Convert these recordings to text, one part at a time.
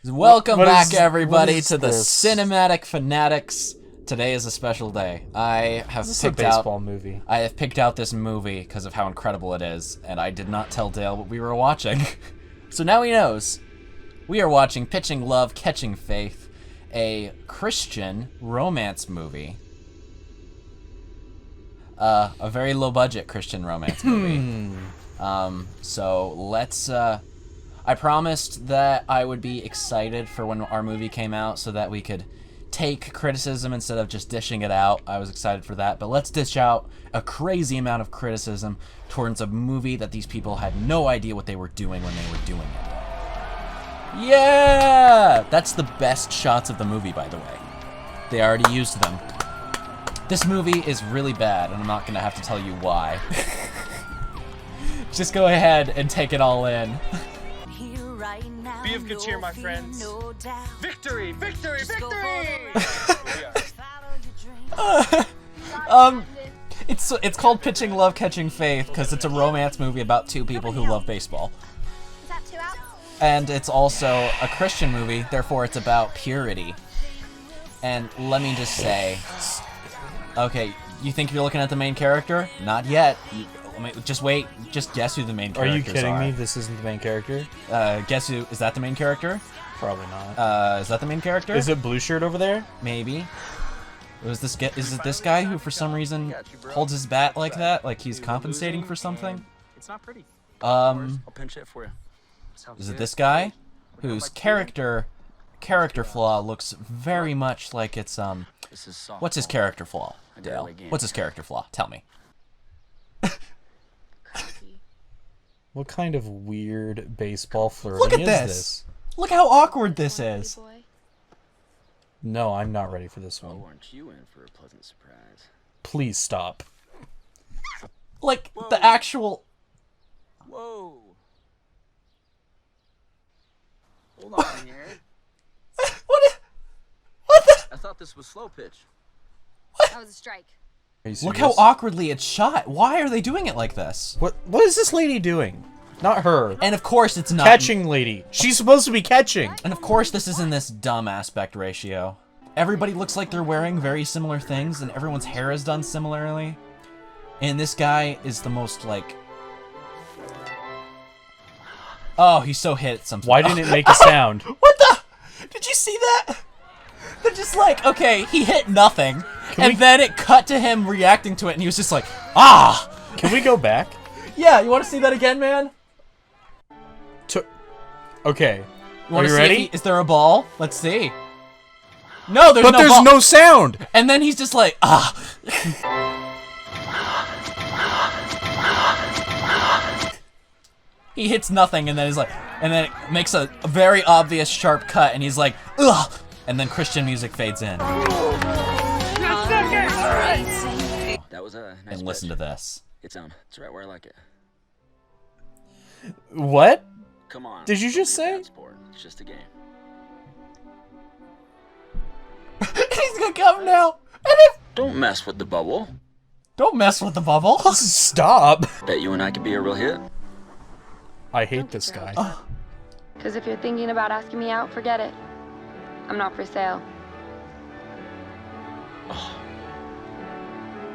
Welcome back, everybody, is to the this? Cinematic Fanatics. Today is a special day. I have This is a picked out baseball movie. I have picked out this movie because of how incredible it is, and I did not tell Dale what we were watching. So now he knows. We are watching Pitching Love, Catching Faith, a Christian romance movie. A very low-budget Christian romance movie. So let's. I promised that I would be excited for when our movie came out so that we could take criticism instead of just dishing it out. I was excited for that, but let's dish out a crazy amount of criticism towards a movie that these people had no idea what they were doing when they were doing it. Yeah! That's the best shots of the movie, by the way. They already used them. This movie is really bad, and I'm not going to have to tell you why. Just go ahead and take it all in. Be of good cheer, my friends. Victory! Victory! Victory! It's called Pitching Love, Catching Faith because it's a romance movie about two people who love baseball. Is that 2 out? And it's also a Christian movie, therefore it's about purity. And let me just say, okay, you think you're looking at the main character? Not yet. Just wait. Just guess who the main Are characters you kidding me? This isn't the main character? Guess who? Is that the main character? Probably not. Is that the main character? Is it Blue Shirt over there? Maybe. Is it this guy who for some reason holds his bat like that? Like he's compensating for something? It's not pretty. I'll pinch it for you. Is it this guy? Whose character flaw looks very much like it's, what's his character flaw, Dale? What's his character flaw? Tell me. What kind of weird baseball flirting Look at is this! Look how awkward this is! No, I'm not ready for this one. Weren't you in for a pleasant surprise? Please stop. Like, the actual... Whoa! Hold on here. What the... I thought this was slow pitch. That was a strike. Are you Look how serious? awkwardly it's shot. Why are they doing it like this? What is this lady doing? Not her. And of course it's not... Catching lady. She's supposed to be catching. And of course this is in this dumb aspect ratio. Everybody looks like they're wearing very similar things, and everyone's hair is done similarly. And this guy is the most, like... Oh, he's so hit sometimes. Why didn't it make a sound? What the? Did you see that? They're just like, okay, he hit nothing. And then it cut to him reacting to it, and he was just like, ah! Can we go back? Yeah, you want to see that again, man? Okay. You wanna Are you see ready? Is there a ball? Let's see. No, there's But no there's ball. no sound! And then he's just like, ah. He hits nothing, and then he's like, and then it makes a very obvious sharp cut, and he's like, ugh. And then Christian music fades in. That was a nice And listen to pitch. this. It's on. It's right where I like it. What? Come on. Did you Don't just be a say? bad sport. It's just a game. He's gonna come now. And Don't mess with the bubble. don't mess with the bubble. Stop! Bet you and I could be a real hit. I hate this guy. Because if you're thinking about asking me out, forget it. I'm not for sale.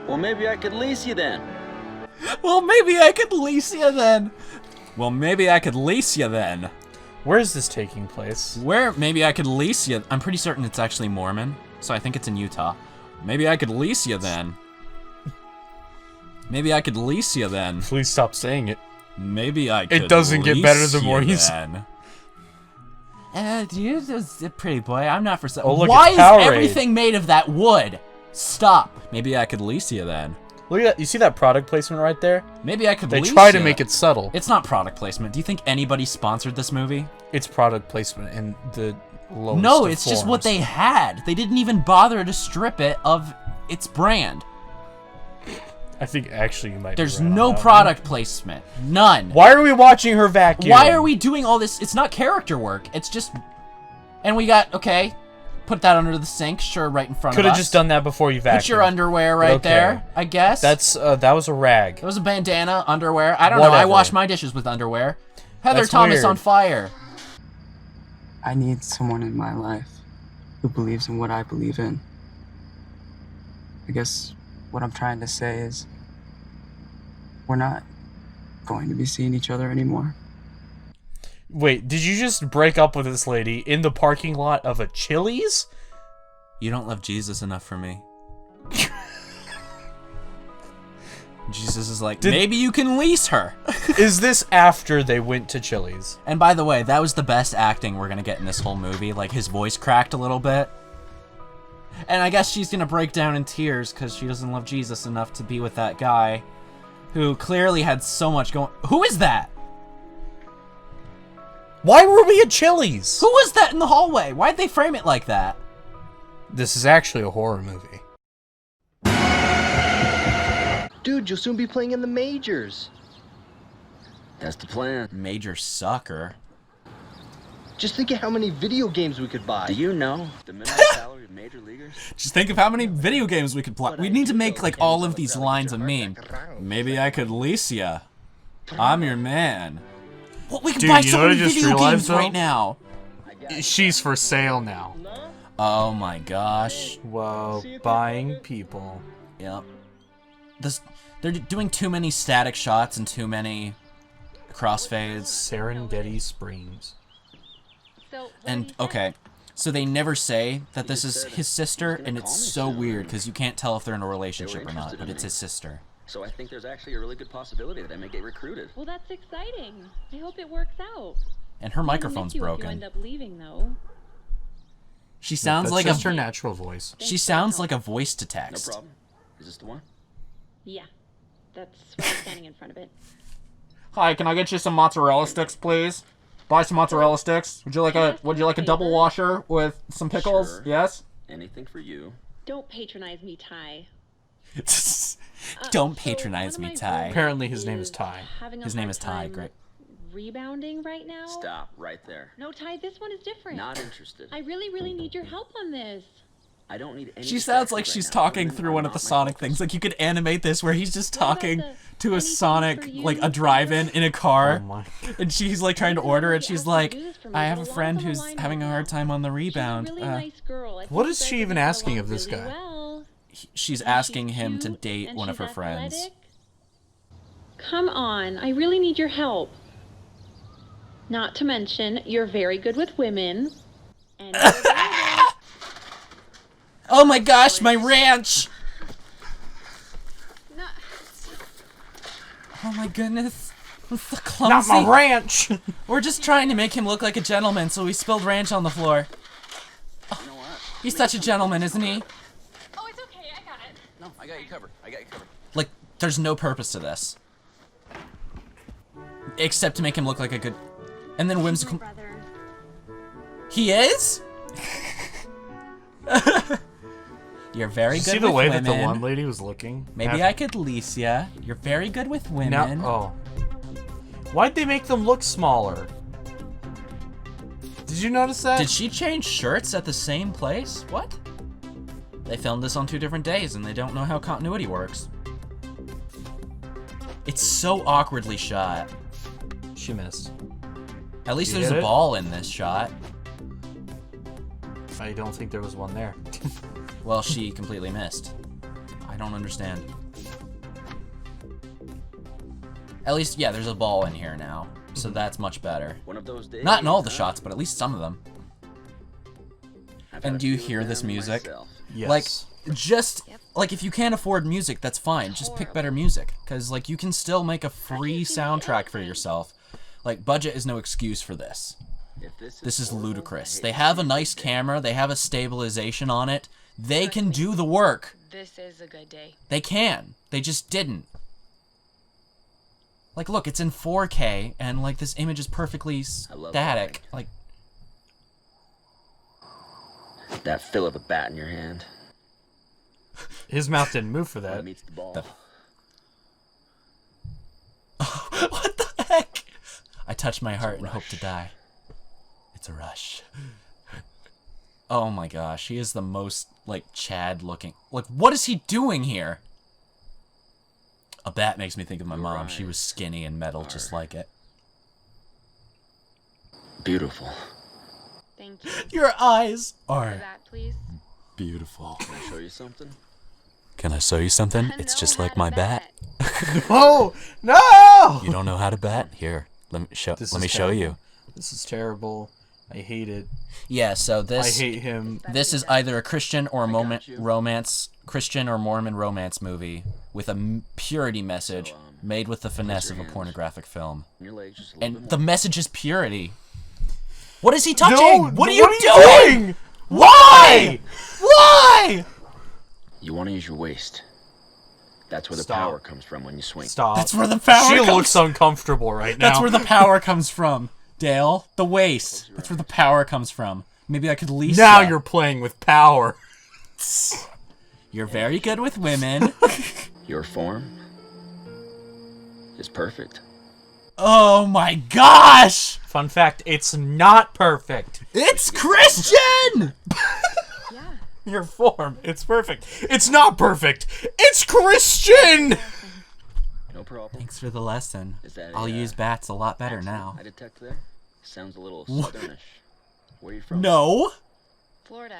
Well, maybe I could lease you then. Well, maybe I could lease you then. Well, maybe I could lease you then. Where is this taking place? Where maybe I could lease you. I'm pretty certain it's actually Mormon, so I think it's in Utah. Maybe I could lease you then. Maybe I could lease you then. Please stop saying it. Maybe I could. It doesn't get better the more you he's- then. You're just a pretty boy. I'm not for sale. Oh, look, Why it's is Powerade. everything made of that wood? Stop. Maybe I could lease you then. Look at that. You see that product placement right there? Maybe I could They lease try to ya. make it subtle. It's not product placement. Do you think anybody sponsored this movie? It's product placement in the lowest No, of it's just what forms. they had. They didn't even bother to strip it of its brand. I think actually you might There's be right on no that one. product placement. None. Why are we watching her vacuum? Why are we doing all this? It's not character work. It's just... And we got, okay, put that under the sink, sure, right in front Could of have us. just done that before you vacuumed. Put your underwear right Okay. there, I guess. That's that was a rag. It was a bandana, underwear. I don't know. I Whatever. wash my dishes with underwear. Heather That's Thomas weird. on fire. I need someone in my life who believes in what I believe in. I guess what I'm trying to say is we're not going to be seeing each other anymore. Wait, did you just break up with this lady in the parking lot of a Chili's? You don't love Jesus enough for me. Jesus is like, maybe you can lease her. Is this after they went to Chili's? And by the way, that was the best acting we're gonna get in this whole movie. Like, his voice cracked a little bit. And I guess she's gonna break down in tears because she doesn't love Jesus enough to be with that guy who clearly had so much going. Who is that? Why were we at Chili's? Who was that in the hallway? Why'd they frame it like that? This is actually a horror movie. Dude, you'll soon be playing in the majors. That's the plan. Major sucker. Just think of how many video games we could buy. Do you know the minimum salary of major leaguers? Just think of how many video games we could play. We need to make like all of these lines a meme. Maybe I could lease ya. I'm your man. Well, we can Dude, buy you so know what I many just video realized, games though? right now. She's for sale now. Oh my gosh. Whoa, buying people. Yep. They're doing too many static shots and too many crossfades. Serengeti Springs. And, okay, so they never say that this is his sister, and it's so weird, because you can't tell if they're in a relationship or not, but it's his sister. So I think there's actually a really good possibility that I may get recruited. Well, that's exciting. I hope it works out. And her microphone's If you broken. end up leaving, though. She sounds That's like just her natural voice. She sounds like a voice to No text. problem. Is this the one? Yeah, that's why I'm standing in front of it. Hi, can I get you some mozzarella sticks, please? Buy some mozzarella sticks. Would you like a double washer with some pickles? Sure. Yes. Anything for you. Don't patronize me, Ty. Don't So, patronize one me, of my Ty. roommates Apparently his name is Ty. having a His name hard is Ty, time great. Rebounding right now. Stop right there. No, Ty, this one is different. Not interested. I really need your help on this. I don't need any. She sounds like distractions she's right now. talking Women through are one of the not my Sonic focus. things. Like, you could animate this where he's just What about talking the to a anything Sonic, for you? like a drive-in in a car. Oh my. And she's like trying to order it. She's like, Do this for me, I have but a a lot's friend on the who's line having a right hard now. time on the She's a rebound. really nice girl. I What think is you she guys even would get asking along of this really guy? well. She's And asking she's him to cute, date and one of she's her friends. athletic. Come on, I really need your help. Not to mention, you're very good with women. And you're very good. Oh my gosh, my ranch! No, Oh my goodness. I'm so Not clumsy. my ranch! We're just trying to make him look like a gentleman, so we spilled ranch on the floor. You know what? He's such a gentleman, isn't he? oh, it's okay. I got it. No, I got you covered. I got you covered. Like, there's no purpose to this. Except to make him look like a good... And then whimsical... Brother. He is? You're very Did good you see the with way women. that the one lady was looking? Maybe I could lease ya. You're very good with women. Now, oh. Why'd they make them look smaller? Did you notice that? Did she change shirts at the same place? What? They filmed this on 2 different days and they don't know how continuity works. It's so awkwardly shot. She missed. At least You there's hit a it? ball in this shot. I don't think there was one there. Well, she completely missed. I don't understand. At least, yeah, there's a ball in here now. So that's much better. One of those days. Not in all the huh? shots, but at least some of them. I've And had a do you few hear of this them music? myself. Yes. Like, just, like, if you can't afford music, that's fine. Just pick better music. Because, like, you can still make a free soundtrack for yourself. Like, budget is no excuse for this. If This is horrible, I ludicrous. hate They to have see a it. nice camera. They have a stabilization on it. They can do the work. This is a good day. They can. They just didn't. Like, look, it's in 4K, and, like, this image is perfectly I love static. that. Like, That feel of a bat in your hand. His mouth didn't move for When it that. meets the ball. what the heck? I touch my heart and hope to die. It's a rush. Oh my gosh, he is the most, like, Chad looking. Like, what is he doing here? A bat makes me think of my mom. She was skinny and metal just like it. Beautiful. Thank you. Your eyes For are that, please. beautiful. Can I show you something? Can I show you something? I It's know just how like to my bet. bat. Oh no! You don't know how to bet? Here, let me show. This Let is me show you. terrible. This is terrible. I hate it. Yeah. So I this hate him. this is either a Christian or Christian or Mormon romance movie with a purity message made with the finesse of a pornographic film. Your legs just a little And bit the more. message is purity. What is he touching? No, what are you doing? Why? Why? You want to use your waist. That's where the Stop. power comes from when you swing. Stop. That's where the power She comes. looks uncomfortable right now. That's where the power comes from, Dale. The waist. That's where the power comes from. Maybe I could lease Now ya. you're playing with power. You're very good with women. Your form is perfect. Oh my gosh! Fun fact, it's not perfect. It's Christian! Yeah. Your form, it's perfect. It's not perfect. It's Christian! No problem. Thanks for the lesson. Is that I'll use bats a lot better now. I detect there. Sounds a little southernish. Where are you from? No! Florida.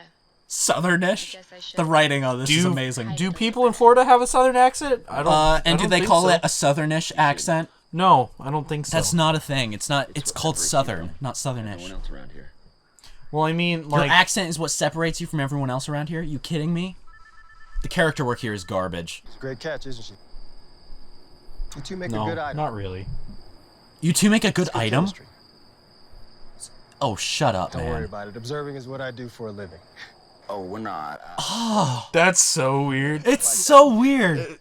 Southernish? Guess I should. The writing on this is Do- amazing. Do people in Florida have a southern accent? I don't. I And do don't they think call so. it a southernish accent? No, I don't think so. That's not a thing. It's not. It's what called separates you southern, from not No one southernish. else around here. Well, I mean, Your like, accent is what separates you from everyone else around here? You kidding me? The character work here is garbage. Great catch, isn't she? You two make a no, good item. not really. You two make a good It's good item? chemistry. Oh, shut up, Don't worry man. about it. Observing is what I do for a living. Oh, we're not. Oh, That's so weird. it's so weird.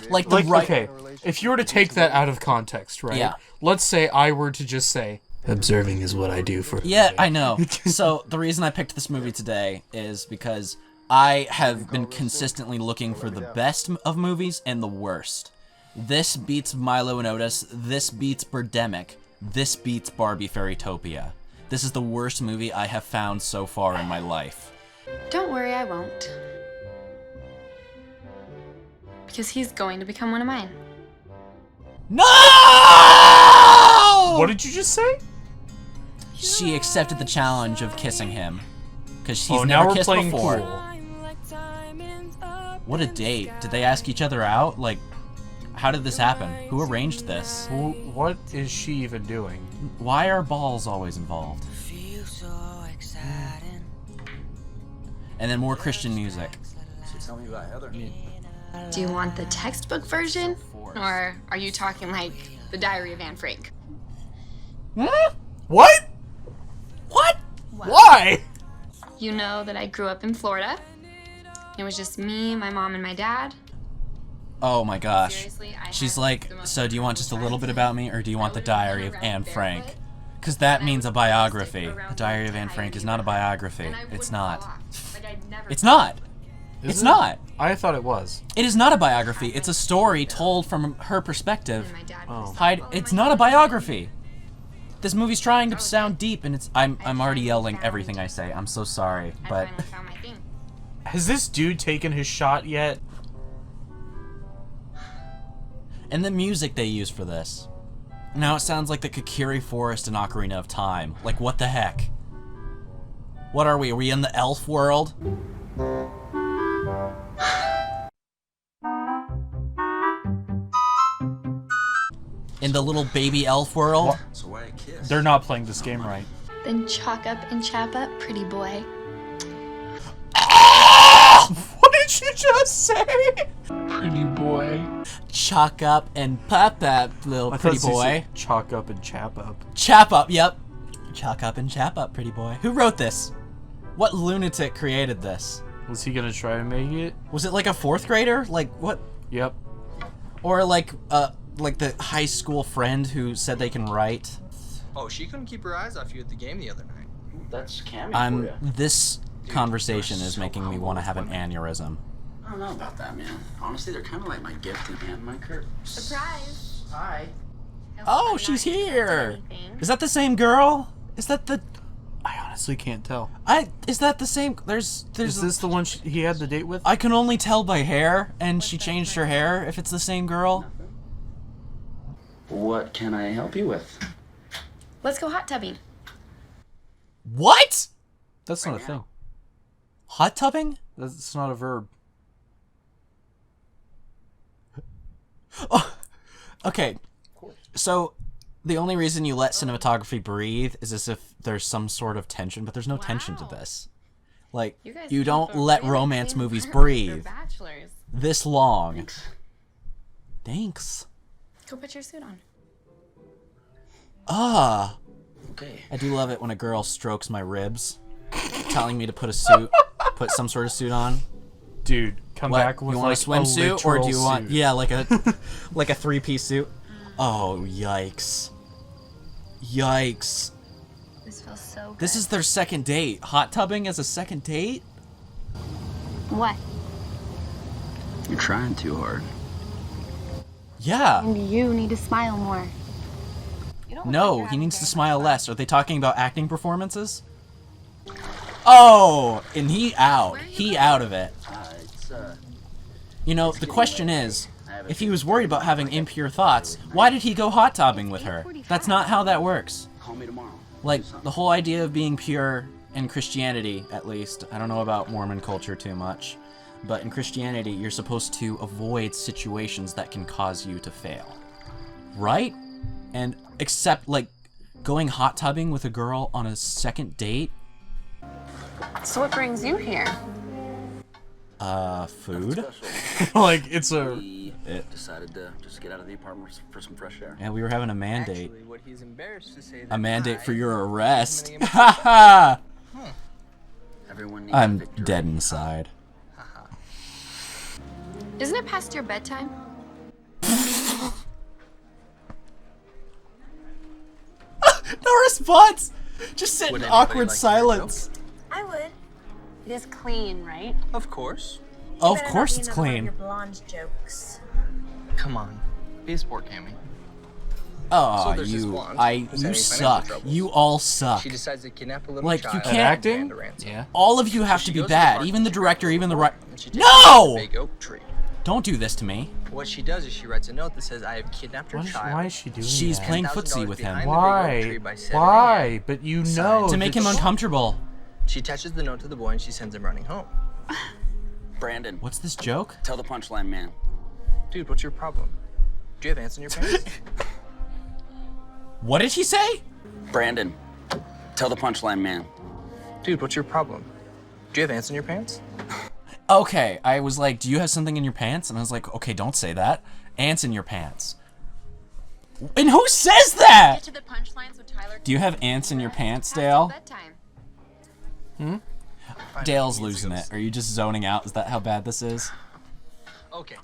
Like the Like, right. okay, if you were to take that out of context, right? Yeah. Let's say I were to just say, observing is what I do for a Yeah, living. I know. So the reason I picked this movie today is because I have been consistently looking for the best of movies and the worst. This beats Milo and Otis. This beats Birdemic. This beats Barbie Fairytopia. This is the worst movie I have found so far in my life. Don't worry, I won't. Because he's going to become one of mine. No! What did you just say? She accepted the challenge of kissing him. Because she's Oh, now never we're kissed playing before. cool. What a date. Did they ask each other out? Like, how did this happen? Who arranged this? What is she even doing? Why are balls always involved? And then more Christian music. Do you want the textbook version? Or are you talking like the Diary of Anne Frank? What? What? Why? You know that I grew up in Florida. It was just me, my mom, and my dad. Oh my gosh. Seriously, I She's had like, the most so do you want just a little bit about me, or do you want the Diary of Anne Frank? barefoot. Because that And I means a would biography. stick around The Diary the of Anne entire Frank is not a neighborhood, biography. and I It's wouldn't not. fall off. Like, I'd never It's fall not. off. It's not. I thought it was. It is not a biography. It's a story told from her perspective. And my dad Oh. was Hyde, like, it's my not a God, biography. This movie's trying to sound deep, and it's. I'm already yelling everything I say. I'm so sorry, I but finally found my thing. Has this dude taken his shot yet? and the music they use for this. Now it sounds like the Kakiri Forest and Ocarina of Time. Like, what the heck? What are we? Are we in the elf world? In the little baby elf world? So why a kiss? They're not playing this game right. Then chalk up and chap up, pretty boy. What did you just say? Pretty boy. Chalk up and pop up, little I pretty thought you boy. said chalk up and chap up. Chap up, yep. Chalk up and chap up, pretty boy. Who wrote this? What lunatic created this? Was he gonna try to make it? Was it like a fourth grader? Like, what? Yep. Or like the high school friend who said they can write? Oh, she couldn't keep her eyes off you at the game the other night. That's Cammy for you. This conversation is so making me want to have an women. aneurysm. I don't know about that, man. Honestly, they're kind of like my gift and my curse. Surprise! Hi. Oh, she's here. Is that the same girl? Is that the? I honestly can't tell. Is that the same? There's. Is this the one he had the date with? I can only tell by hair, and she changed her hair. If it's the same girl. What can I help you with? Let's go hot tubbing. What? That's not a thing. Hot tubbing? That's not a verb. Oh, okay. So the only reason you let cinematography breathe is as if there's some sort of tension, but there's no tension to this. Like, you don't let romance movies breathe this long. Thanks. Go put your suit on. Ah. Okay. I do love it when a girl strokes my ribs, telling me to put some sort of suit on. Dude, come back with you want like a swimsuit, or do you want suit. like a like a 3-piece suit? Oh, yikes! Yikes! This feels so good. This is their second date. Hot tubbing as a second date? What? You're trying too hard. Yeah. And you need to smile more. No, he needs to smile less. Are they talking about acting performances? Oh, and he out. He out of it. You know, the question is, if he was worried about having impure thoughts, why did he go hot tubbing with her? That's not how that works. Like, the whole idea of being pure in Christianity, at least, I don't know about Mormon culture too much, but in Christianity, you're supposed to avoid situations that can cause you to fail. Right? And except, like, going hot tubbing with a girl on a second date? So what brings you here? Food? Like, it's a... Decided to just get out of the apartment for some fresh air. Yeah, we were having a mandate. Actually, what he's embarrassed to say A mandate for your arrest. committing Haha! Everyone needs I'm victory. dead inside. Isn't it past your bedtime? No response! Just sit Would in anybody awkward like to silence. I would. It is clean, right? Of course. Of course it's clean. Blonde jokes. Come on. Be a sport, Cammy. Oh, So there's this you, blonde you who's having suck. financial troubles. You all suck. She decides to kidnap a little Like, you child. can't- and acting? demand a ransom. Yeah. All of you have She to be goes to the bad. park Even the and she director, grabs even the a right. rope and she takes it to No! the big oak tree. Don't do this to me. What she does is she writes a note that says, "I have kidnapped her child." Why is she doing She's that? playing $10,000 footsie with him. behind the big oak tree Why? by 7 Why? a.m. But you Signed. know... To make him that- uncomfortable. She attaches the note to the boy and she sends him running home. Brandon, What's this joke? tell the punchline, man. Dude, what's your problem? Do you have ants in your pants? What did he say? Brandon, tell the punchline, man. Dude, what's your problem? Do you have ants in your pants? Okay, I was like, do you have something in your pants? And I was like, okay, don't say that. Ants in your pants. And who says that? Get to the punchlines with Tyler. Do you have ants in your pants, Dale? Bedtime. Dale's losing it. Are you just zoning out? Is that how bad this is? Okay.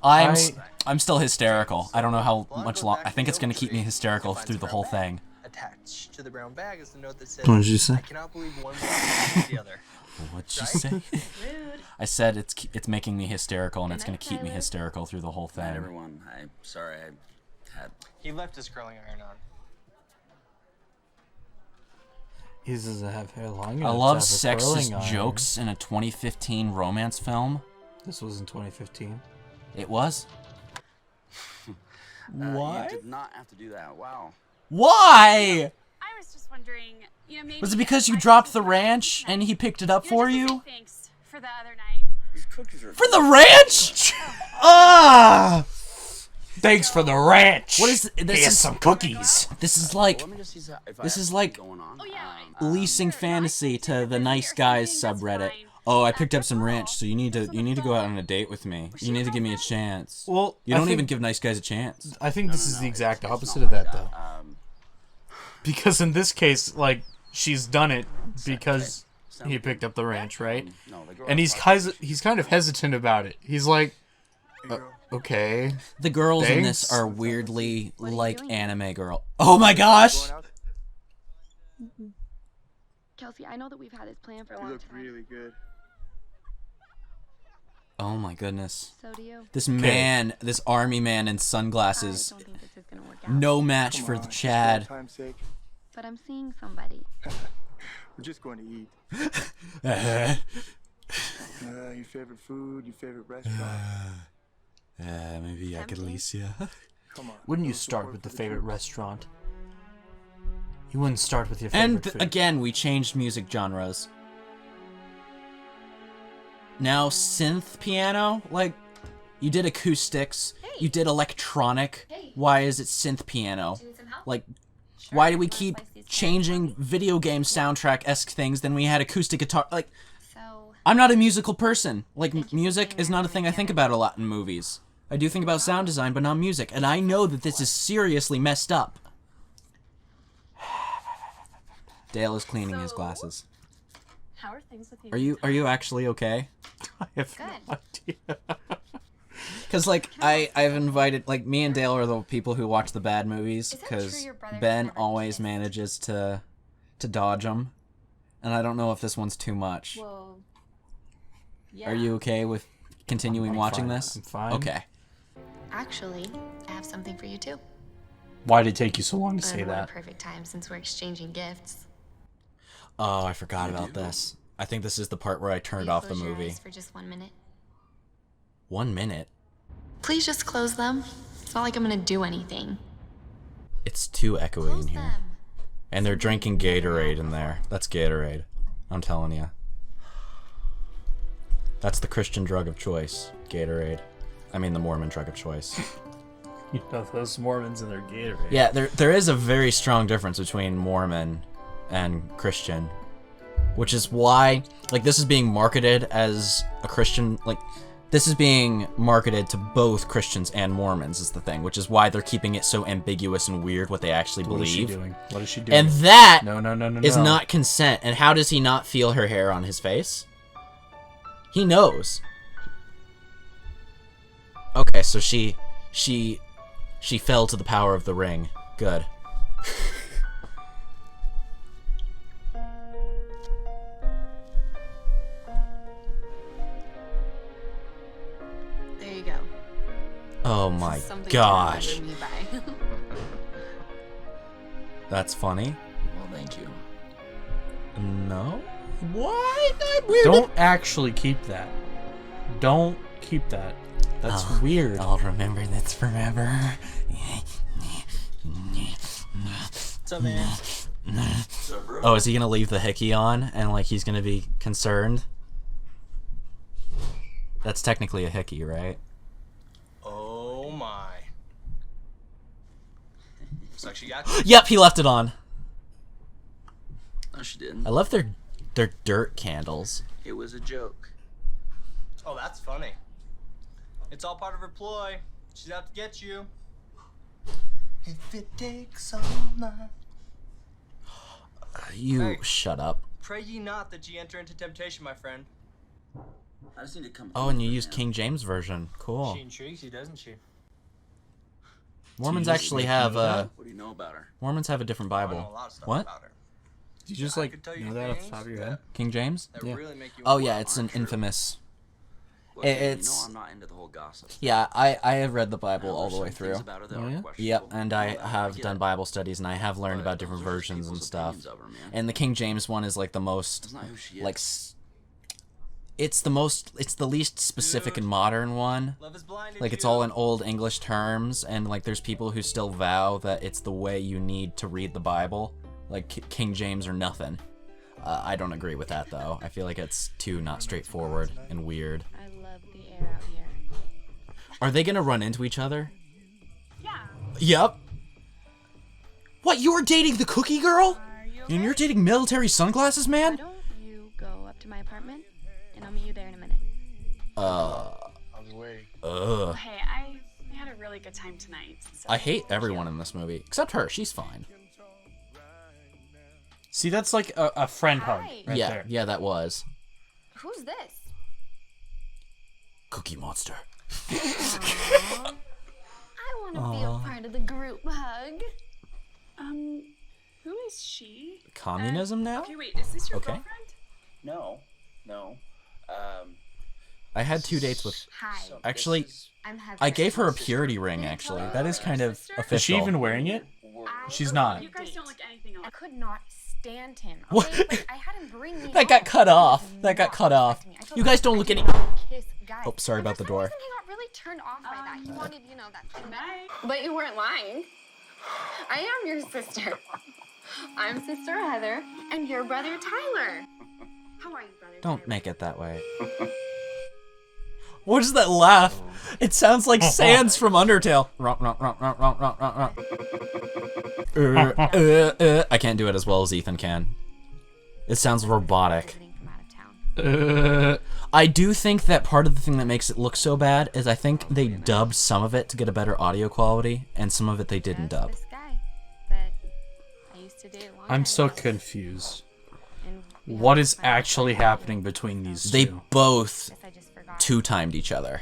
I'm still hysterical. I don't know how much long. I think it's gonna keep me hysterical through the whole thing. Attached to the brown bag is the note that says, What did you say? "I cannot believe one beats the other." What'd you say? I said it's making me hysterical and it's gonna keep me hysterical through the whole Not thing. everyone. I'm sorry I had... He left his curling iron on. He doesn't have hair long I enough love to have a curling sexist iron. jokes in a 2015 romance film. This was in 2015. It was. You did not have to do that. Wow. Why? I was just wondering, maybe. Was it because you dropped the ranch and he picked it up for you? Thanks for the other night. These cookies are... For the ranch? Ah! Thanks for the ranch. What is this? Here's some cookies. This is like Let me just see if I this have is like going on. Oh, yeah. leasing fantasy to the nice guys subreddit. Oh, I picked up some ranch, so you need to go out on a date with me. You need to give me a chance. Well, You I don't think- even give nice guys a chance. I think this is the exact opposite of that, though. Because in this case, like, she's done it because he picked up the ranch, right? And he's kind of hesitant about it. He's like, okay. The girls in this Thanks. are weirdly like anime girl. Oh my gosh! Kelsey, I know that we've had this plan for a long time. really good. Oh my goodness. So do you. This man, this army man in sunglasses, I don't think this is gonna work out. no match for the Chad. Time's sake. But I'm seeing somebody. We're just going to eat. Uh, Your favorite food, your favorite restaurant. maybe I could lease you. Come on. Wouldn't you start with the favorite restaurant? You wouldn't start with your favorite And food. again, we changed music genres. Now synth piano, like, you did acoustics, you did electronic. Why is it synth piano? Like, why do we keep changing video game soundtrack-esque things? Then we had acoustic guitar. Like, I'm not a musical person. Like, music is not a thing I think about a lot in movies. I do think about sound design, but not music. And I know that this is seriously messed up. Dale is cleaning his glasses. How are things with you? Are you actually okay? I have no idea. Because, like, I've invited, like, me and Dale are the people who watch the bad movies, because Ben always manages to dodge them, and I don't know if this one's too much. Well, yeah. Are you okay with continuing watching this? I'm fine. Okay. Actually, I have something for you too. Why did it take you so long to say And what a that? perfect time since we're exchanging gifts. Oh, I forgot about this. I think this is the part where I turned off the Close your movie. eyes for just 1 minute. 1 minute? Please just close them. It's not like I'm gonna do anything. It's too echoey in Close here. them. And they're drinking Gatorade in there. That's Gatorade. I'm telling you. That's the Christian drug of choice. Gatorade. I mean the Mormon drug of choice. You know, those Mormons and their Gatorade. Yeah, there is a very strong difference between Mormon and Christian. Which is why, like, this is being marketed as a Christian, like, this is being marketed to both Christians and Mormons is the thing, which is why they're keeping it so ambiguous and weird what they actually believe. What is she doing? What is she doing? And that No. is not consent. And how does he not feel her hair on his face? He knows. Okay, so she fell to the power of the ring. Good. There you go. Oh my Something to gosh. remember me by. That's funny. Well, thank you. No? What? I'm weird. Don't actually keep that. Don't keep that. That's weird. I'll remember this forever. What's up, man? Oh, is he gonna leave the hickey on and like he's gonna be concerned? That's technically a hickey, right? Oh my. Looks like she got Yep, he left it on. No, she didn't. I love their dirt candles. It was a joke. Oh, that's funny. It's all part of her ploy. She's out to get you. If it takes all night. You Hey. shut up. Pray ye not that ye enter into temptation, my friend. I just need to come. Oh, and you use King James version. Cool. She intrigues you, doesn't she? Mormons Do you actually know have that? What do you know about her? Mormons have a different I know Bible. a lot of stuff What? about her. Did you just I like could tell you know that off the things top of your head? King James? that Yeah. really make you Oh wonder. yeah, it's an infamous. Look, It's I'm not into the whole gossip. yeah. I have read the Bible all the way through. Oh, yeah? Yep, and I have done Bible studies, and I have learned about different versions and stuff. And the King James one is like the most, like, it's the least specific and modern one. Love is blinded Like, it's you. all in Old English terms, and like, there's people who still vow that it's the way you need to read the Bible, like King James or nothing. I don't agree with that though. I feel like it's too not straightforward and weird. I love the air out here. Are they gonna run into each other? Yeah. Yep. What, you were dating the cookie girl? Are you And you're dating military sunglasses, Why man? don't you go up to my apartment, and I'll meet you there in a minute. I'll be waiting. Ugh. Hey, I had a really good time tonight. So I hate everyone in this movie, except her. She's fine. See, that's like a friend hug Hi. right yeah, there. yeah, that was. Who's this? Cookie Monster. I want to be a part of the group hug. Who is she? Communism now? Okay, wait, is this your Okay. girlfriend? No. I had 2 dates with... Hi. Actually, I'm Heather. I gave her a purity ring, actually. That is kind of official. Is she even wearing it? She's not. You guys don't look anything I alike. could not stand him. What? Okay? Like, I had him bring me That got home. cut off. He That got did cut not off. respect me. I told You him guys I don't look do any... not kiss guys. Oh, sorry And about the for some door. reason, he got really turned off by that. He wanted, that thing. Night. But you weren't lying. I am your sister. I'm Sister Heather, and your brother Tyler. How are you, brother? Don't make it that way. What is that laugh? It sounds like Sans from Undertale. I can't do it as well as Ethan can. It sounds robotic. I do think that part of the thing that makes it look so bad is I think they dubbed some of it to get a better audio quality, and some of it they didn't dub. I'm so confused. What is actually happening between these two? They both two-timed each other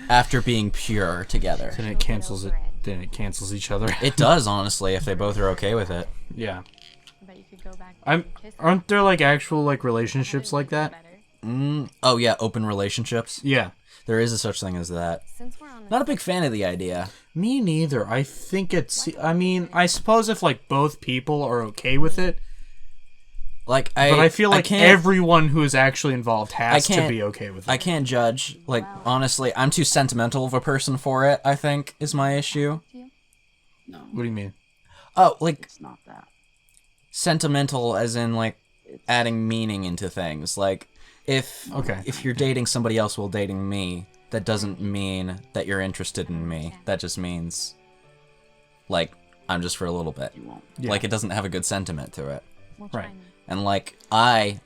after being pure together. Then it cancels it. Then it cancels each other. It does, honestly, if they both are okay with it. Yeah. Aren't there like actual like relationships like that? Oh yeah, open relationships. Yeah, there is a such thing as that. Not a big fan of the idea. Me neither. I think it's. I mean, I suppose if like both people are okay with it. Like but I feel like everyone who is actually involved has to be okay with it. I can't judge. Like honestly, I'm too sentimental of a person for it. I think is my issue. No. What do you mean? Oh, like It's not that. Sentimental, as in like adding meaning into things. Like if you're dating somebody else while dating me, that doesn't mean that you're interested in me. That just means like I'm just for a little bit. Yeah. Like it doesn't have a good sentiment to it. Right. And like I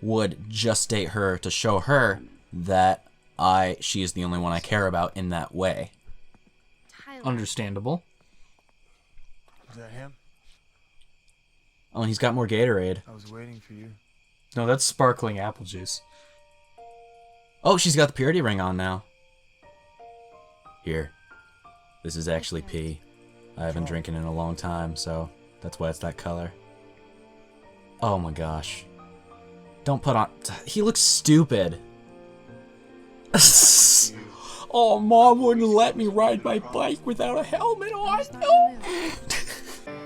would just date her to show her that she is the only one I care about in that way. Understandable. Is that him? Oh, and he's got more Gatorade. I was waiting for you. No, that's sparkling apple juice. Oh, she's got the purity ring on now. Here. This is actually pee. I haven't drinking in a long time, so that's why it's that color. Oh my gosh. Don't put on... He looks stupid. Oh, Mom wouldn't let me ride my bike without a helmet on. No.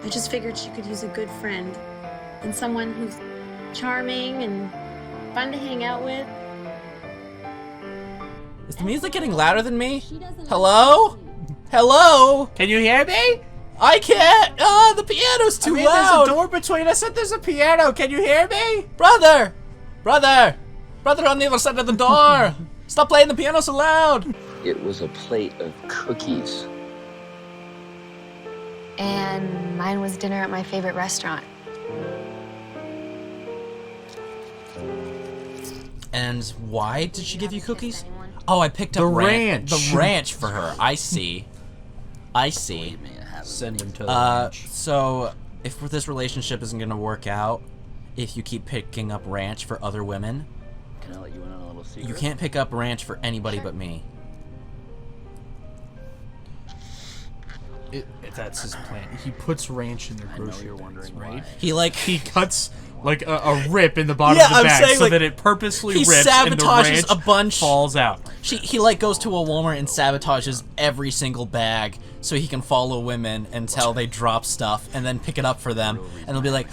I just figured she could use a good friend and someone who's charming and fun to hang out with. Is the music getting louder than me? Hello? Hello? Can you hear me? I can't! The piano's too loud! There's a door between us and there's a piano. Can you hear me? Brother! Brother! Brother on the other side of the door! Stop playing the piano so loud! It was a plate of cookies. And mine was dinner at my favorite restaurant. And why did she give you cookies? Oh, I picked up the ranch. The ranch for her. I see. I see. Send him to the ranch. So, if this relationship isn't gonna work out, if you keep picking up ranch for other women, Can I let you in on a little secret? you can't pick up ranch for anybody but me. That's his plan. He puts ranch in their grocery bags, right? He cuts like a rip in the bottom of the bag so that it purposely rips and the ranch a bunch falls out. He like goes to a Walmart and sabotages every single bag so he can follow women until they drop stuff and then pick it up for them and they'll be like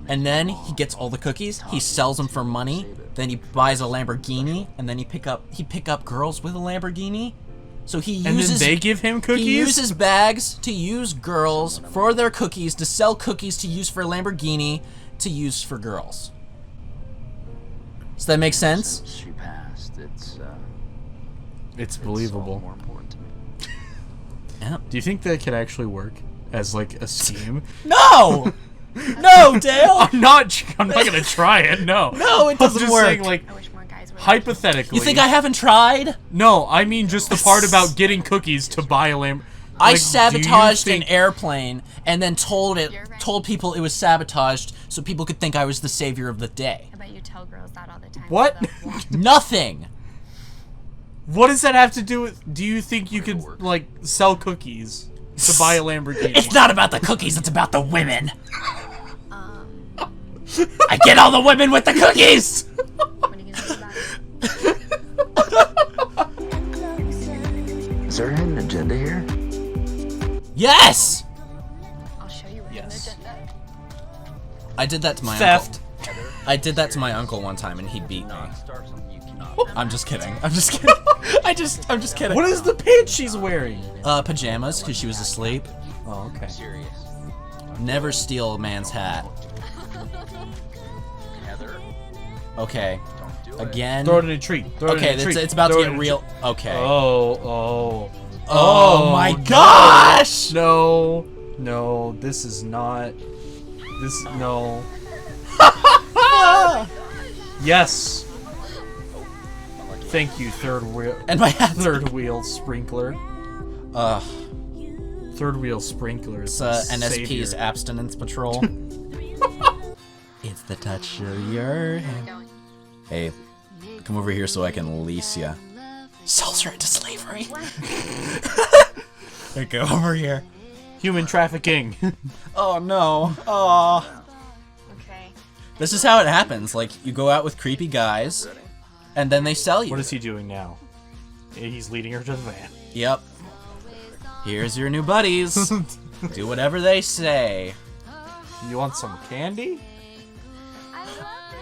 and then he gets all the cookies, he sells them for money, then he buys a Lamborghini and then he pick up girls with a Lamborghini. So he uses, and then they give him cookies? He uses bags to use girls for their cookies, to sell cookies to use for Lamborghini, to use for girls. Does that make sense? Since she passed, it's believable. More important to me. Yeah. Do you think that could actually work as like a scheme? No! No, Dale! I'm not gonna try it, no. No, it doesn't work. Saying, like, hypothetically. You think I haven't tried? No, I mean just the part about getting cookies to buy a lamb. I sabotaged an airplane and then told people it was sabotaged so people could think I was the savior of the day. I bet you tell girls that all the time. What? Nothing. What does that have to do with? Do you think you could like sell cookies to buy a Lamborghini? It's not about the cookies, it's about the women. I get all the women with the cookies! What are you gonna do about it? Is there a hidden agenda here? Yes! I'll show you a hidden agenda. I did that to my Theft. uncle. I did that to my uncle one time and he beat me. I'm just kidding. I'm just kidding. I'm just kidding. What is the pants she's wearing? Pajamas, because she was asleep. Oh, okay. Never steal a man's hat. Heather. Okay. Again. Throw it in a tree. Okay, it's about to get real. Okay. Oh my gosh! No, no, this is not. No. Yes. Thank you, third wheel. And my hat. Third wheel sprinkler. Third wheel sprinkler. It's NSP's abstinence patrol. It's the touch of your hand. Hey, come over here so I can lease ya. Sells her into slavery. Hey, go over here. Human trafficking. Oh no. Oh. Okay. This is how it happens. Like, you go out with creepy guys, and then they sell you. What is he doing now? He's leading her to the van. Yep. Here's your new buddies. Do whatever they say. You want some candy? I love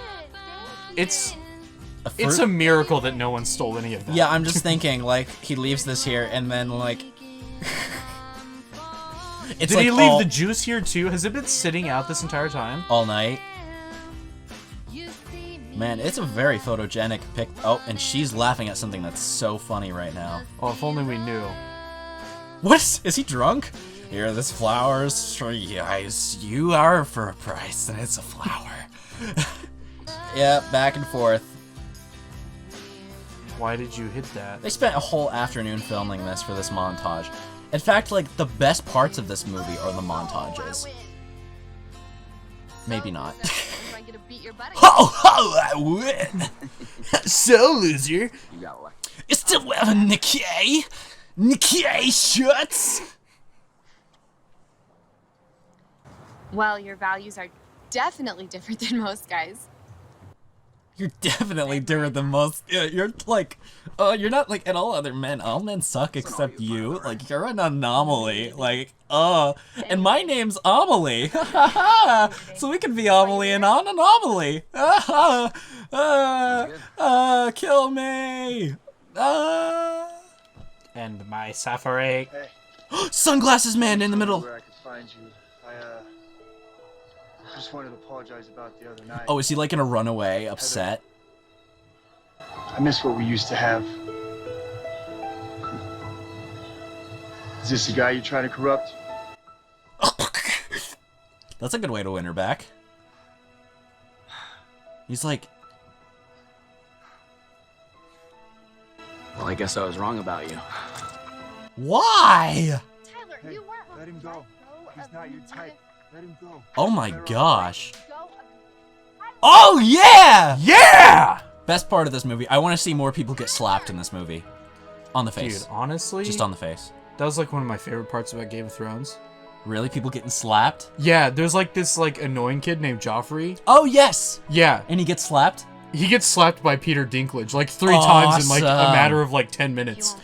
it. It's a miracle that no one stole any of that. Yeah, I'm just thinking, like, he leaves this here, and then, like... Did he leave the juice here, too? Has it been sitting out this entire time? All night. Man, it's a very photogenic pic. Oh, and she's laughing at something that's so funny right now. Oh, if only we knew. What? Is he drunk? Here, this flower's for you guys. You are for a price, and it's a flower. Yeah, back and forth. Why did you hit that? They spent a whole afternoon filming this for this montage. In fact, like, the best parts of this movie are the montages. Maybe not. I win! So, loser. You got lucky. You still wear a Nikkei? Nikkei shirts? Well, your values are definitely different than most guys. You're definitely different than most. You're like, you're not like all other men. All men suck except you. Like, you're an anomaly. Like, and my name's Amelie. So we can be Amelie and an anomaly. Kill me. And my suffering. Hey. Sunglasses man in the middle. Where I could find you. I just wanted to apologize about the other night. Oh, is he like gonna run away, upset? I miss what we used to have. Is this the guy you're trying to corrupt? That's a good way to win her back. He's like... Well, I guess I was wrong about you. Why? Tyler, Hey, you weren't let him go. He's not your type. Let him go. Oh my gosh. go. Oh yeah! Yeah! Best part of this movie. I want to see more people get slapped in this movie. On the face. Dude, honestly, Just on the face. that was like one of my favorite parts about Game of Thrones. Really? People getting slapped? Yeah, there's like this like annoying kid named Joffrey. Oh yes! Yeah, And he gets slapped? he gets slapped by Peter Dinklage like 3 times in like a Awesome. matter of like 10 minutes.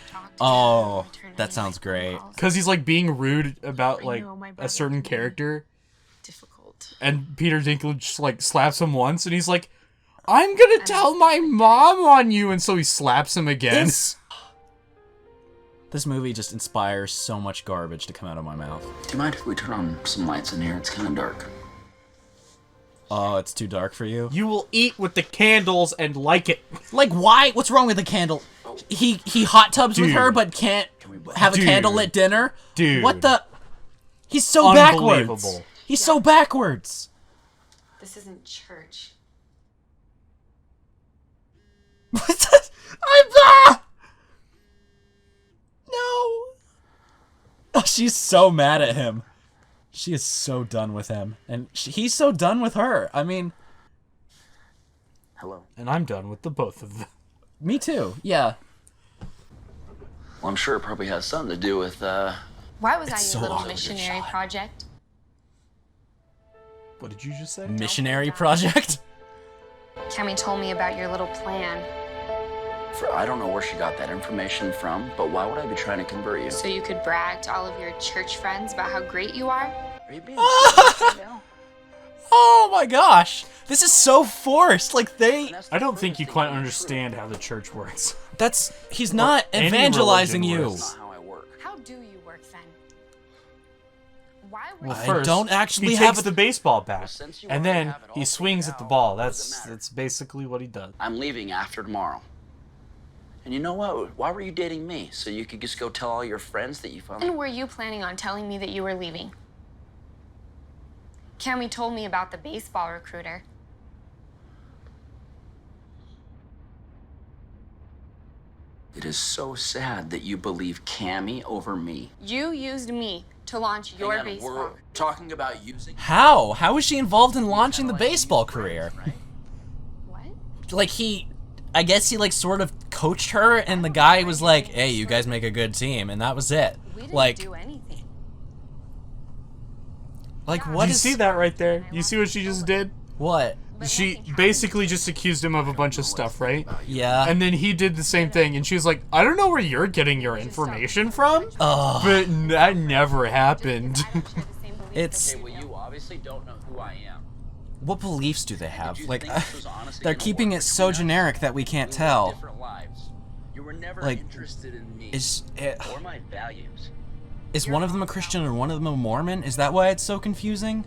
Oh, that sounds great. Cause he's like being rude about like know my a brother certain can be character, Difficult. and Peter Dinklage just, like slaps him once, and he's like, "I'm gonna tell my mom on you," and so he slaps him again. This movie just inspires so much garbage to come out of my mouth. Do you mind if we turn on some lights in here? It's kind of dark. Oh, it's too dark for you? You will eat with the candles and like it. Like, why? What's wrong with the candle? He hot tubs with Dude. her, but can't have a Dude. candlelit dinner? Dude. What the? He's so backwards. Unbelievable. He's so backwards. This isn't church. No. Oh, she's so mad at him. She is so done with him. And he's so done with her. I mean... Hello. And I'm done with the both of them. Me too. Yeah. Well, I'm sure it probably has something to do with, Why was I so your little awkward missionary shot. project? What did you just say? Missionary project? Cammy told me about your little plan, I don't know where she got that information from, but why would I be trying to convert you? so you could brag to all of your church friends about how great you are. Are you being serious? No. Oh my gosh. This is so forced. Like, they... I don't think you quite understand how the church works. He's not any evangelizing religion you. works. Not how I work. How do you work then? Why were Well, I first, don't actually he have takes the baseball bat, and then he swings at the ball. That's basically what he does. I'm leaving after tomorrow. And you know what? Why were you dating me? So you could just go tell all your friends that you finally... When were you planning on telling me that you were leaving? Cammy told me about the baseball recruiter. It is so sad that you believe Cammy over me. You used me to launch your Hang on, baseball. we're talking about using... How? How is she involved in launching the baseball career? What? Like I guess he like sort of coached her, and the guy was like, "Hey, you guys make a good team," and that was it. We didn't Like, do anything. like Do what you is see that right there? You see what she just did? what? She basically just accused him of a bunch of stuff, right? Yeah. And then he did the same thing, and she was like, I don't know where you're getting your information from, Ugh. but that never happened. It's Okay, well, you obviously don't know who I am. what beliefs do they have? Did you Like think this was honestly they're gonna keeping work it so between us? generic that we can't We live tell. different lives. You were never Like, interested in me or my values. Is one of them a Christian and one of them a Mormon? Is that why it's so confusing?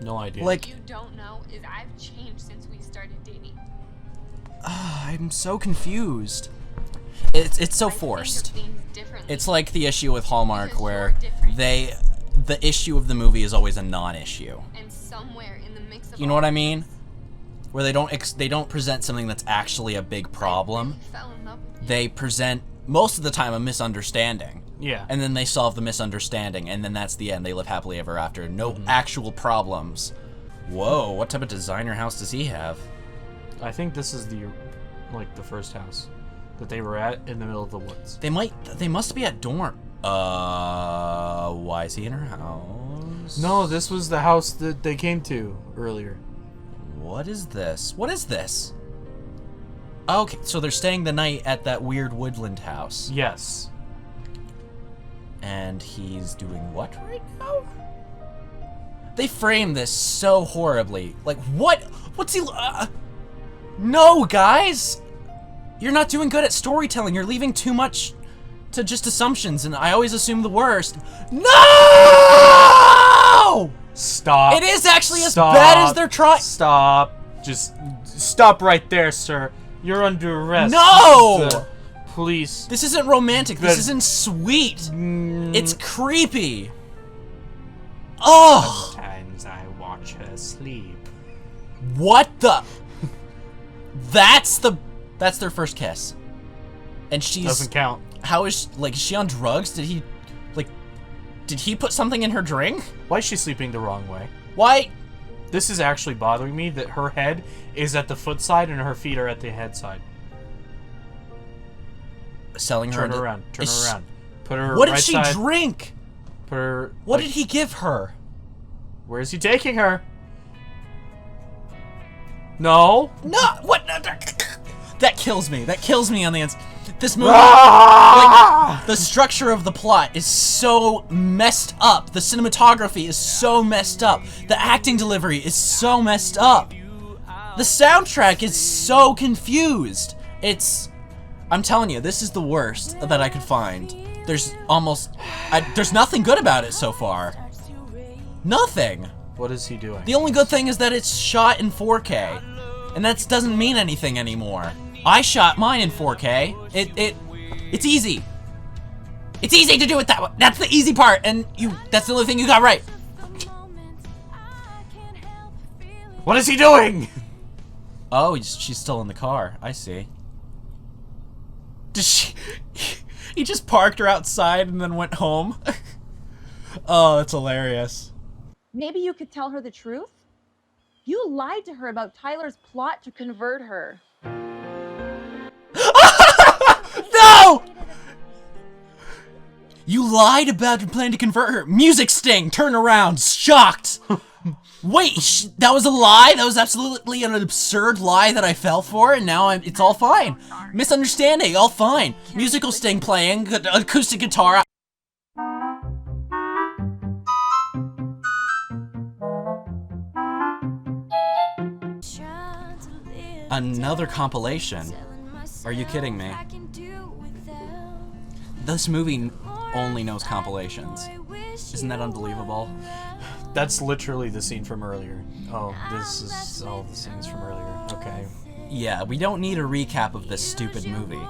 No idea. Like, You don't know is I've changed since we started dating. I'm so confused. It's so forced. It's like the issue with Hallmark where the issue of the movie is always a non-issue. And somewhere in the mix of You know what I mean? Where they don't present something that's actually a big problem. fell in love with you. They present most of the time a misunderstanding. Yeah. And then they solve the misunderstanding, and then that's the end. They live happily ever after. No actual problems. Whoa, what type of designer house does he have? I think this is the first house that they were at in the middle of the woods. They must be at dorm. Why is he in her house? No, this was the house that they came to earlier. What is this? What is this? Okay, so they're staying the night at that weird woodland house. Yes. And he's doing what right now? They frame this so horribly. Like, what? What's he... No, guys! You're not doing good at storytelling. You're leaving too much to just assumptions, and I always assume the worst. No! Stop. It is actually as bad as they're trying. Stop. Just stop right there, sir. You're under arrest. No! Police. This isn't romantic. This The- isn't sweet. It's creepy. Oh! Sometimes I watch her sleep. What the? That's their first kiss. And she's... Doesn't count. How is she on drugs? Did he put something in her drink? Why is she sleeping the wrong way? Why? This is actually bothering me that her head is at the foot side and her feet are at the head side. Selling her Turn her into- around. Turn is- her around. Put her What right did she side. drink? Put her... What like, did he give her? Where is he taking her? No. No, what? That kills me. That kills me on the inside. This movie, Ah! like, the structure of the plot is so messed up. The cinematography is so messed up. The acting delivery is so messed up. The soundtrack is so confused. I'm telling you, this is the worst that I could find. There's nothing good about it so far. Nothing. What is he doing? The only good thing is that it's shot in 4K. And that doesn't mean anything anymore. I shot mine in 4K. It's easy. It's easy to do it that way. That's the easy part, and that's the only thing you got right. What is he doing? Oh, she's still in the car. I see. He just parked her outside and then went home. Oh, that's hilarious. Maybe you could tell her the truth? You lied to her about Tyler's plot to convert her. No! You lied about your plan to convert her. Music sting. Turn around. Shocked. Wait, that was a lie? That was absolutely an absurd lie that I fell for, and now it's all fine. Misunderstanding, all fine. Musical sting playing, acoustic guitar. Another compilation. Are you kidding me? This movie only knows compilations. Isn't that unbelievable? That's literally the scene from earlier. Oh, this is all the scenes from earlier. Okay. Yeah, we don't need a recap of this stupid movie.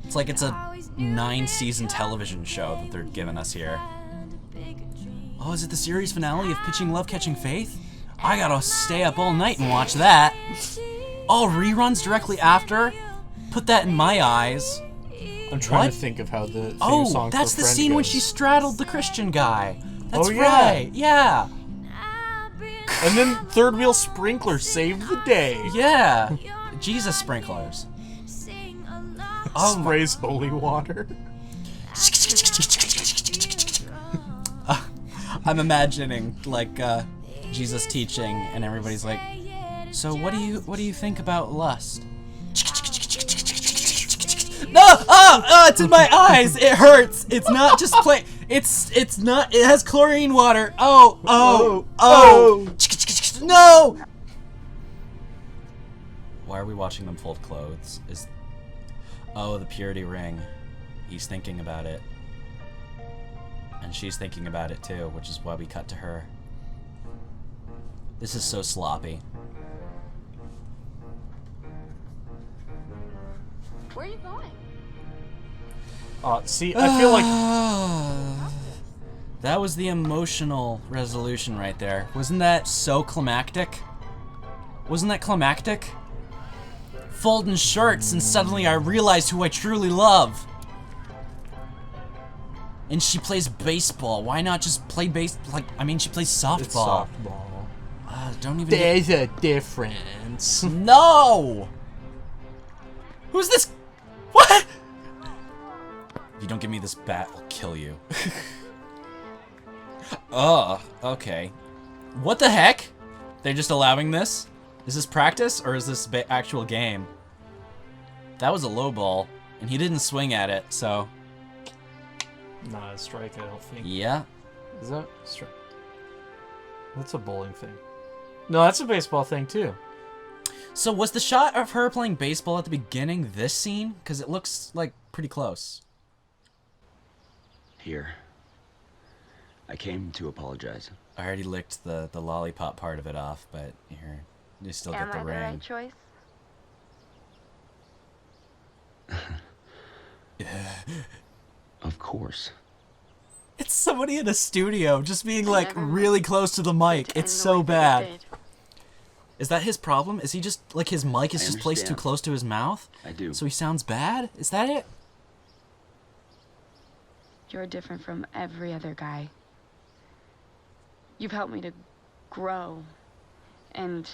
It's like it's a 9-season television show that they're giving us here. Oh, is it the series finale of Pitching Love Catching Faith? I gotta stay up all night and watch that. Oh, reruns directly after? Put that in my eyes. I'm trying to think of how the theme song that's for the Friend scene when goes. she straddled the Christian guy. That's Oh, yeah. right. Yeah. And then Third Wheel Sprinkler saved the day. Yeah. Jesus sprinklers. Sprays holy water. I'm imagining like Jesus teaching, and everybody's like, "So what do you think about lust?" No! Oh, it's in my eyes. It hurts. It's not just plain. It's not. It has chlorine water. Oh. No! Why are we watching them fold clothes? Oh, the purity ring. He's thinking about it. And she's thinking about it too, which is why we cut to her. This is so sloppy. Where are you going? See, I feel like... That was the emotional resolution right there. Wasn't that so climactic? Wasn't that climactic? Folding shirts and suddenly I realized who I truly love. And she plays baseball. Why not just play she plays softball. It's softball. Don't even There's a difference. No! Who's this? What? If you don't give me this bat, I'll kill you. Oh, okay. What the heck? They're just allowing this? Is this practice or is this actual game? That was a low ball, and he didn't swing at it, so... Not a strike, I don't think. Yeah. Is that a strike? That's a bowling thing. No, that's a baseball thing, too. So was the shot of her playing baseball at the beginning this scene? Because it looks, like, pretty close. Here. I came to apologize. I already licked the lollipop part of it off, but here, you still get the ring. Am I the right choice? Of course. It's somebody in a studio just being, like, really close to the mic. It's so bad. Is that his problem? Is he just, like, his mic is just placed too close to his mouth? I do. So he sounds bad? Is that it? You're different from every other guy. You've helped me to grow and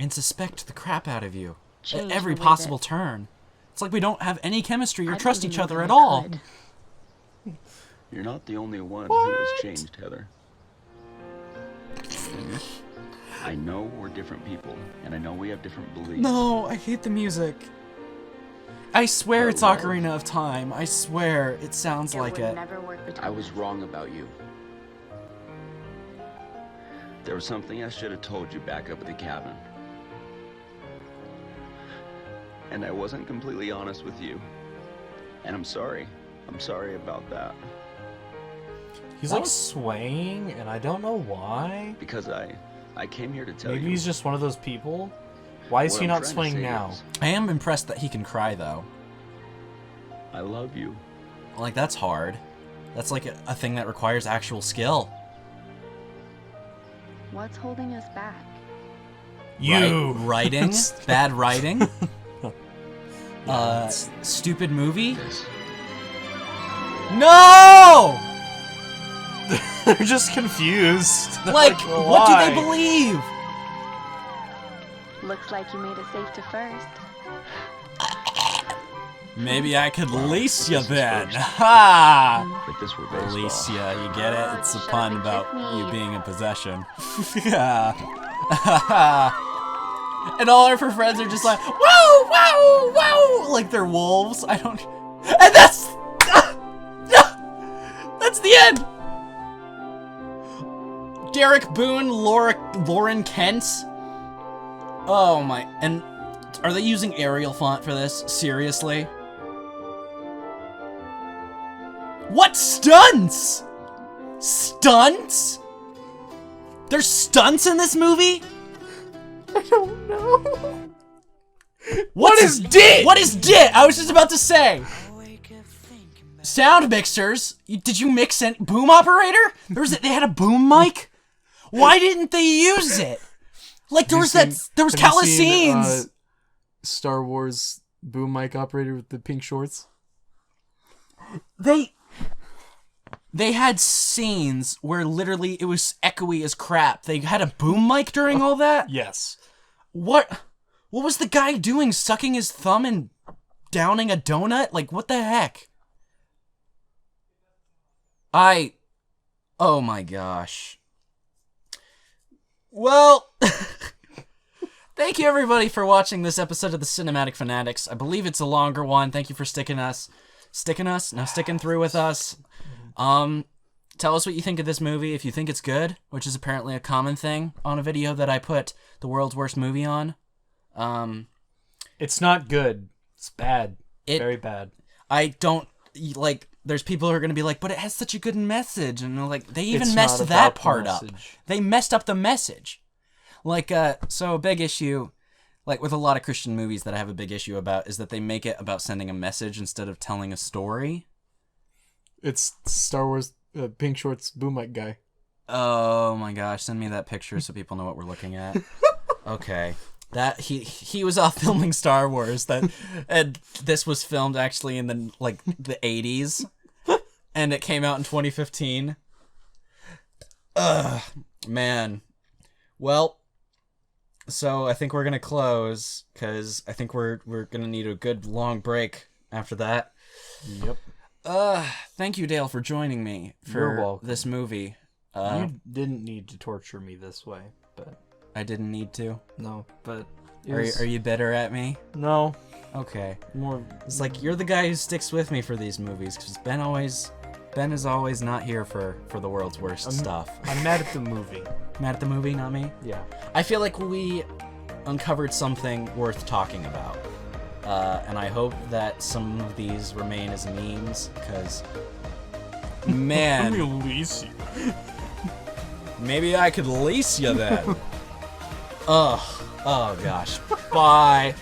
suspect the crap out of you at change every the way possible that- turn. It's like we don't have any chemistry or I trust didn't each even other know at if I all. could. You're not the only one who has changed, Heather. I know we're different people, and I know we have different beliefs. No, I hate the music. I swear it's Ocarina of Time. I swear it sounds like it. I was wrong about you. There was something I should have told you back up at the cabin. And I wasn't completely honest with you. And I'm sorry. I'm sorry about that. He's like swaying, and I don't know why. Because I came here to tell you. Maybe he's just one of those people. Why is he not swaying now? I am impressed that he can cry, though. I love you. Like, that's hard. That's like a thing that requires actual skill. What's holding us back? You. Writing? Bad writing? Stupid movie? No! They're just confused. Like, what do why? they believe? Looks like you made it safe to first. Maybe I could lease you then. Ha! If this were baseball. Lease ya, you get it? It's a pun about you being in possession. Yeah. And all of her friends are just like, wow, wow, wow! Like they're wolves. I don't... And that's... That's the end! Derek Boone, Lauren Kent. Oh my... And are they using Arial font for this? Seriously? What stunts? Stunts? There's stunts in this movie? I don't know. What is dit? What is dit? I was just about to say. Sound mixers? Did you mix in boom operator? They had a boom mic? Why didn't they use it? Like there was countless scenes. Star Wars boom mic operator with the pink shorts. They had scenes where literally it was echoey as crap. They had a boom mic during all that? Yes. What was the guy doing? Sucking his thumb and downing a donut? Like, what the heck? Oh my gosh. Well, thank you everybody for watching this episode of the Cinematic Fanatics. I believe it's a longer one. Thank you for sticking through with us. Tell us what you think of this movie, if you think it's good, which is apparently a common thing on a video that I put the world's worst movie on. It's not good. It's bad. Very bad. I don't, like, there's people who are going to be like, but it has such a good message. And they're like, they even messed that part up. They messed up the message. Like, so a big issue, like with a lot of Christian movies that I have a big issue about, is that they make it about sending a message instead of telling a story. It's Star Wars pink shorts boom mic guy. Oh my gosh, send me that picture so people know what we're looking at. Okay. That he was off filming Star Wars, and this was filmed actually in the 80s, and it came out in 2015. Ugh, man. Well, so I think we're gonna close because I think we're gonna need a good long break after that. Yep. Thank you, Dale, for joining me for this movie. You didn't need to torture me this way, but I didn't need to. No, but are you bitter at me? No. Okay. It's like you're the guy who sticks with me for these movies because Ben is always not here for the world's worst stuff. I'm mad at the movie. Mad at the movie, not me? Yeah. I feel like we uncovered something worth talking about. And I hope that some of these remain as memes, because, man. Let me lease you. Maybe I could lease you then. Oh gosh. Bye.